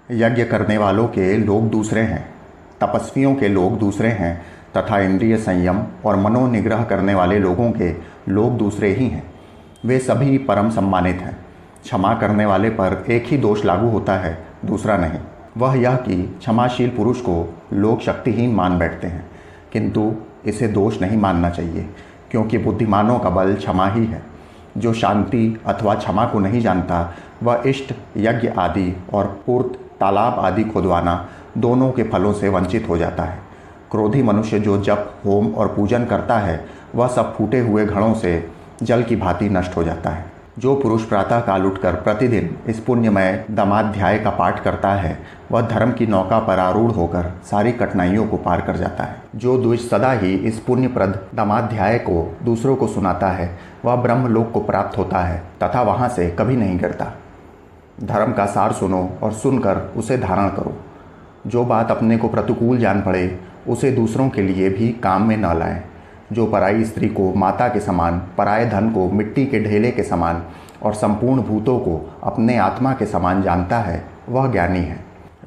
यज्ञ करने वालों के लोग दूसरे हैं, तपस्वियों के लोग दूसरे हैं तथा इंद्रिय संयम और मनोनिग्रह करने वाले लोगों के लोग दूसरे ही हैं। वे सभी परम सम्मानित हैं। क्षमा करने वाले पर एक ही दोष लागू होता है, दूसरा नहीं। वह यह कि क्षमाशील पुरुष को लोग शक्तिहीन मान बैठते हैं, किंतु इसे दोष नहीं मानना चाहिए, क्योंकि बुद्धिमानों का बल क्षमा ही है। जो शांति अथवा क्षमा को नहीं जानता, वह इष्ट यज्ञ आदि और पूर्त तालाब आदि खुदवाना दोनों के फलों से वंचित हो जाता है। क्रोधी मनुष्य जो जप, होम और पूजन करता है, वह सब फूटे हुए घड़ों से जल की भांति नष्ट हो जाता है। जो पुरुष प्रातः काल उठकर प्रतिदिन इस पुण्यमय दमाध्याय का पाठ करता है, वह धर्म की नौका पर आरूढ़ होकर सारी कठिनाइयों को पार कर जाता है। जो द्विज सदा ही इस पुण्यप्रद दमाध्याय को दूसरों को सुनाता है, वह ब्रह्मलोक को प्राप्त होता है तथा वहाँ से कभी नहीं गिरता। धर्म का सार सुनो और सुनकर उसे धारण करो। जो बात अपने को प्रतिकूल जान पड़े, उसे दूसरों के लिए भी काम में न लाएं। जो पराई स्त्री को माता के समान, पराये धन को मिट्टी के ढेले के समान और संपूर्ण भूतों को अपने आत्मा के समान जानता है, वह ज्ञानी है।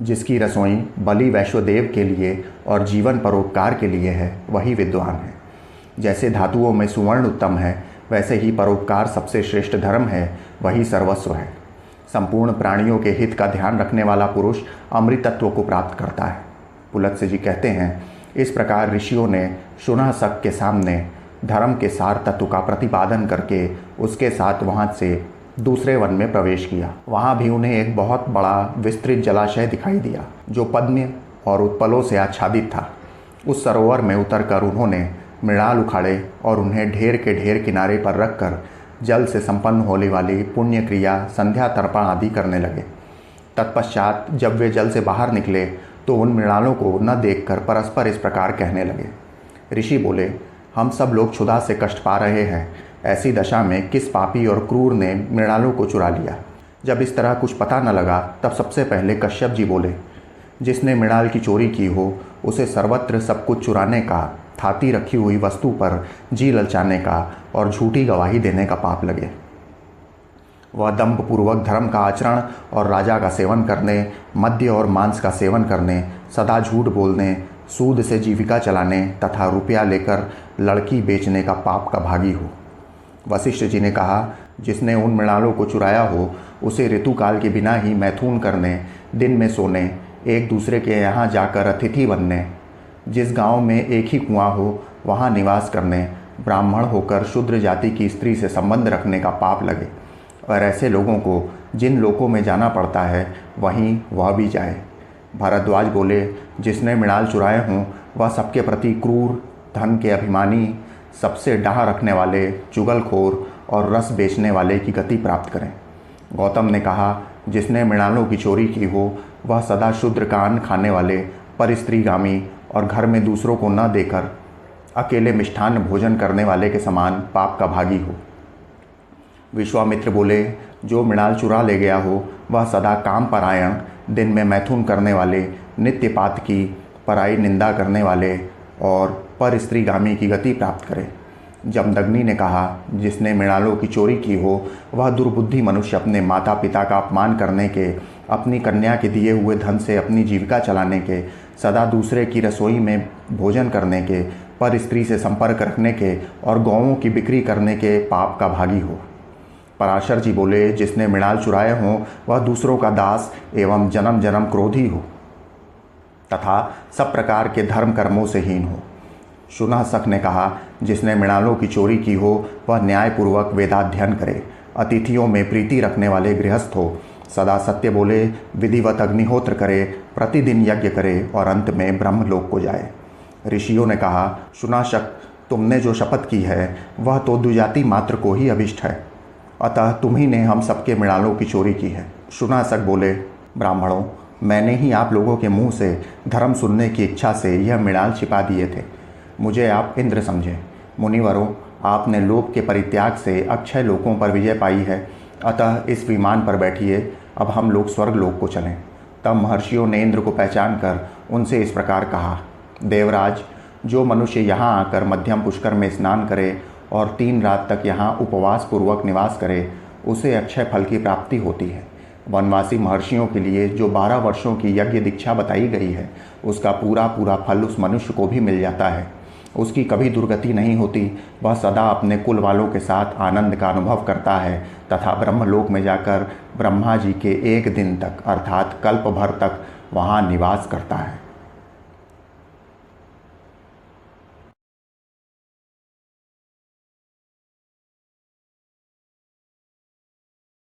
जिसकी रसोई बलि वैश्वदेव के लिए और जीवन परोपकार के लिए है, वही विद्वान है। जैसे धातुओं में सुवर्ण उत्तम है, वैसे ही परोपकार सबसे श्रेष्ठ धर्म है, वही सर्वस्व है। संपूर्ण प्राणियों के हित का ध्यान रखने वाला पुरुष अमृतत्व को प्राप्त करता है। पुलत्स्य जी कहते हैं, इस प्रकार ऋषियों ने शुनशक के सामने धर्म के सार तत्व का प्रतिपादन करके उसके साथ वहाँ से दूसरे वन में प्रवेश किया। वहाँ भी उन्हें एक बहुत बड़ा विस्तृत जलाशय दिखाई दिया, जो पद्म और उत्पलों से आच्छादित था। उस सरोवर में उतरकर उन्होंने मृणाल उखाड़े और उन्हें ढेर के ढेर किनारे पर रखकर जल से संपन्न होने वाली पुण्य क्रिया, संध्या तर्पण आदि करने लगे। तत्पश्चात जब वे जल से बाहर निकले तो उन मृणालों को न देखकर परस्पर इस प्रकार कहने लगे। ऋषि बोले, हम सब लोग क्षुधा से कष्ट पा रहे हैं, ऐसी दशा में किस पापी और क्रूर ने मृणालों को चुरा लिया। जब इस तरह कुछ पता न लगा, तब सबसे पहले कश्यप जी बोले, जिसने मृणाल की चोरी की हो, उसे सर्वत्र सब कुछ चुराने का, थाती रखी हुई वस्तु पर जी ललचाने का और झूठी गवाही देने का पाप लगे। वह दंभपूर्वक धर्म का आचरण और राजा का सेवन करने, मद्य और मांस का सेवन करने, सदा झूठ बोलने, सूद से जीविका चलाने तथा रुपया लेकर लड़की बेचने का पाप का भागी हो। वशिष्ठ जी ने कहा, जिसने उन मृणालों को चुराया हो, उसे ऋतुकाल के बिना ही मैथुन करने, दिन में सोने, एक दूसरे के यहाँ जाकर अतिथि बनने, जिस गांव में एक ही कुआं हो वहाँ निवास करने, ब्राह्मण होकर शूद्र जाति की स्त्री से संबंध रखने का पाप लगे। और ऐसे लोगों को जिन लोकों में जाना पड़ता है, वहीं वह भी जाए। भारद्वाज बोले, जिसने मृणाल चुराए हों, वह सबके प्रति क्रूर, धन के अभिमानी, सबसे डाह रखने वाले, चुगलखोर और रस बेचने वाले की गति प्राप्त करें। गौतम ने कहा, जिसने मृणालों की चोरी की हो, वह सदा शुद्र का अन्न खाने वाले, परिस्त्रीगामी और घर में दूसरों को न देकर अकेले मिष्ठान्न भोजन करने वाले के समान पाप का भागी हो। विश्वामित्र बोले, जो मृणाल चुरा ले गया हो, वह सदा काम परायण, दिन में मैथुन करने वाले, नित्य पातकी, पराई निंदा करने वाले और पर स्त्रीगामी की गति प्राप्त करे। जमदग्नि ने कहा, जिसने मृणालों की चोरी की हो, वह दुर्बुद्धि मनुष्य अपने माता पिता का अपमान करने के, अपनी कन्या के दिए हुए धन से अपनी जीविका चलाने के, सदा दूसरे की रसोई में भोजन करने के, पर स्त्री से संपर्क रखने के और गौओं की बिक्री करने के पाप का भागी हो। पराशर जी बोले, जिसने मृणाल चुराए हों, वह दूसरों का दास एवं जन्म जन्म क्रोधी हो तथा सब प्रकार के धर्म कर्मों से हीन हो। शुनशक ने कहा, जिसने मृणालों की चोरी की हो, वह न्यायपूर्वक वेदाध्ययन करे, अतिथियों में प्रीति रखने वाले गृहस्थ हो, सदा सत्य बोले, विधिवत अग्निहोत्र करे, प्रतिदिन यज्ञ करे और अंत में ब्रह्मलोक को जाए। ऋषियों ने कहा, शुनशक, तुमने जो शपथ की है, वह तो द्विजाति मात्र को ही अभिष्ट है, अतः तुम्ही ने हम सबके मृणालों की चोरी की है। शुनशक बोले, ब्राह्मणों, मैंने ही आप लोगों के मुंह से धर्म सुनने की इच्छा से यह मृणाल छिपा दिए थे। मुझे आप इंद्र समझे। मुनिवरों, आपने लोभ के परित्याग से अक्षय लोकों पर विजय पाई है, अतः इस विमान पर बैठिए, अब हम लोग स्वर्ग लोक को चलें। तब महर्षियों ने इंद्र को पहचान कर उनसे इस प्रकार कहा, देवराज, जो मनुष्य यहाँ आकर मध्यम पुष्कर में स्नान करे और 3 रात तक यहाँ उपवास पूर्वक निवास करे, उसे अक्षय फल की प्राप्ति होती है। वनवासी महर्षियों के लिए जो 12 वर्षों की यज्ञ दीक्षा बताई गई है, उसका पूरा पूरा फल उस मनुष्य को भी मिल जाता है। उसकी कभी दुर्गति नहीं होती। वह सदा अपने कुल वालों के साथ आनंद का अनुभव करता है तथा ब्रह्मलोक में जाकर ब्रह्मा जी के एक दिन तक अर्थात कल्प भर तक वहाँ निवास करता है।